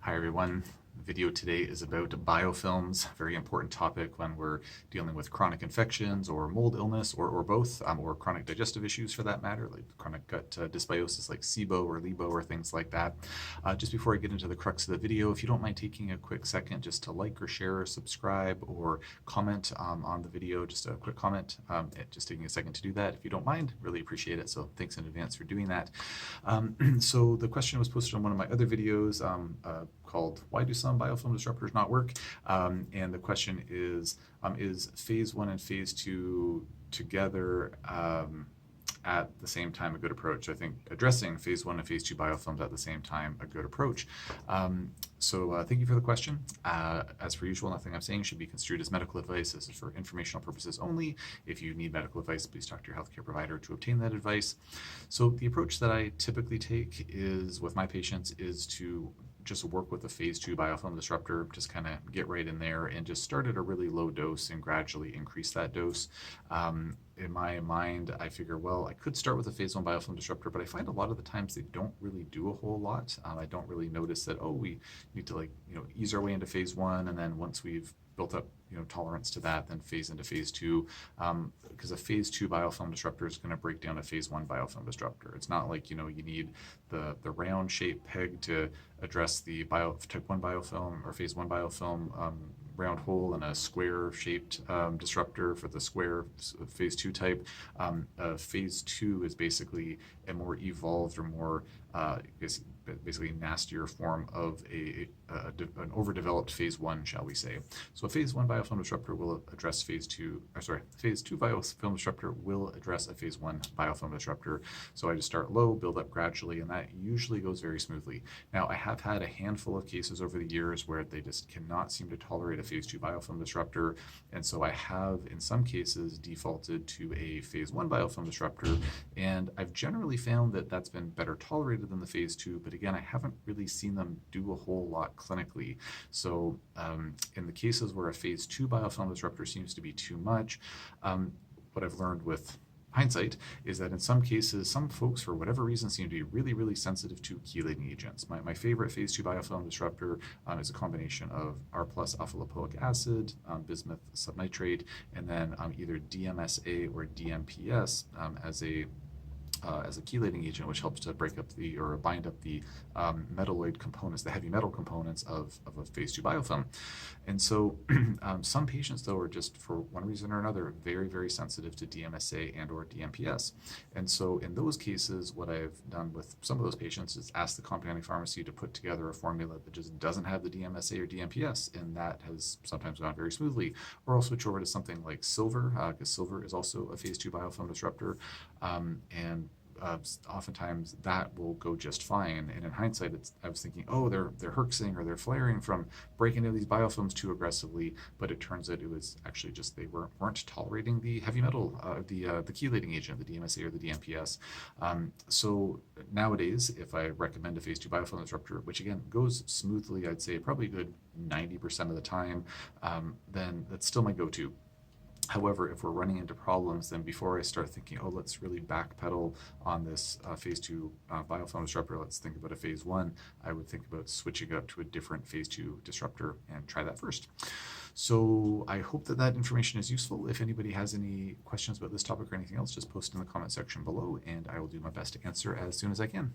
Hi everyone. The video today is about biofilms, a very important topic when we're dealing with chronic infections or mold illness or both, or chronic digestive issues for that matter, like chronic gut dysbiosis like SIBO or LIBO or things like that. Just before I get into the crux of the video, if you don't mind taking a quick second just to like or share or subscribe or comment on the video, just a quick comment, just taking a second to do that. If you don't mind, really appreciate it. So thanks in advance for doing that. So the question was posted on one of my other videos called "Why Do Some Biofilm Disruptors Not Work?" And the question is phase 1 and phase 2 together at the same time a good approach? I think addressing phase 1 and phase 2 biofilms at the same time a good approach. So thank you for the question. As per usual, nothing I'm saying should be construed as medical advice. This is for informational purposes only. If you need medical advice, please talk to your healthcare provider to obtain that advice. So the approach that I typically take is with my patients is to just work with a phase 2 biofilm disruptor, just kind of get right in there and just start at a really low dose and gradually increase that dose. In my mind, I figure, well, I could start with a phase 1 biofilm disruptor, but I find a lot of the times they don't really do a whole lot. I don't really notice that, oh, we need to ease our way into phase 1, and then once we've built up tolerance to that, then phase into phase 2, because a phase 2 biofilm disruptor is going to break down a phase 1 biofilm disruptor. It's not like you need the round shaped peg to address the type 1 biofilm or phase 1 biofilm round hole and a square shaped disruptor for the square phase 2 type. Phase 2 is basically a more evolved or more basically nastier form of an overdeveloped phase 1, shall we say. So a phase 1 biofilm disruptor will address phase 2 biofilm disruptor will address a phase 1 biofilm disruptor. So I just start low, build up gradually, and that usually goes very smoothly. Now, I have had a handful of cases over the years where they just cannot seem to tolerate a phase 2 biofilm disruptor, and so I have, in some cases, defaulted to a phase 1 biofilm disruptor, and I've generally found that that's been better tolerated than the phase 2, but again, I haven't really seen them do a whole lot clinically. So in the cases where a phase 2 biofilm disruptor seems to be too much, what I've learned with hindsight is that in some cases, some folks, for whatever reason, seem to be really, really sensitive to chelating agents. My favorite phase 2 biofilm disruptor is a combination of R plus alpha lipoic acid, bismuth subnitrate, and then either DMSA or DMPS as a chelating agent, which helps to break up or bind up the metalloid components, the heavy metal components of a phase 2 biofilm. And so some patients, though, are just, for one reason or another, very, very sensitive to DMSA and or DMPS. And so in those cases, what I've done with some of those patients is ask the compounding pharmacy to put together a formula that just doesn't have the DMSA or DMPS, and that has sometimes gone very smoothly. Or I'll switch over to something like silver, because silver is also a phase 2 biofilm disruptor, and oftentimes that will go just fine. And in hindsight, I was thinking, oh, they're herxing or they're flaring from breaking into these biofilms too aggressively, but it turns out it was actually just they weren't tolerating the heavy metal, the chelating agent, the DMSA or the DMPS. So nowadays, if I recommend a phase 2 biofilm disruptor, which again goes smoothly, I'd say probably good 90% of the time, then that's still my go-to. However, if we're running into problems, then before I start thinking, oh, let's really backpedal on this phase 2 biofilm disruptor, let's think about a phase 1, I would think about switching up to a different phase 2 disruptor and try that first. So I hope that information is useful. If anybody has any questions about this topic or anything else, just post in the comment section below, and I will do my best to answer as soon as I can.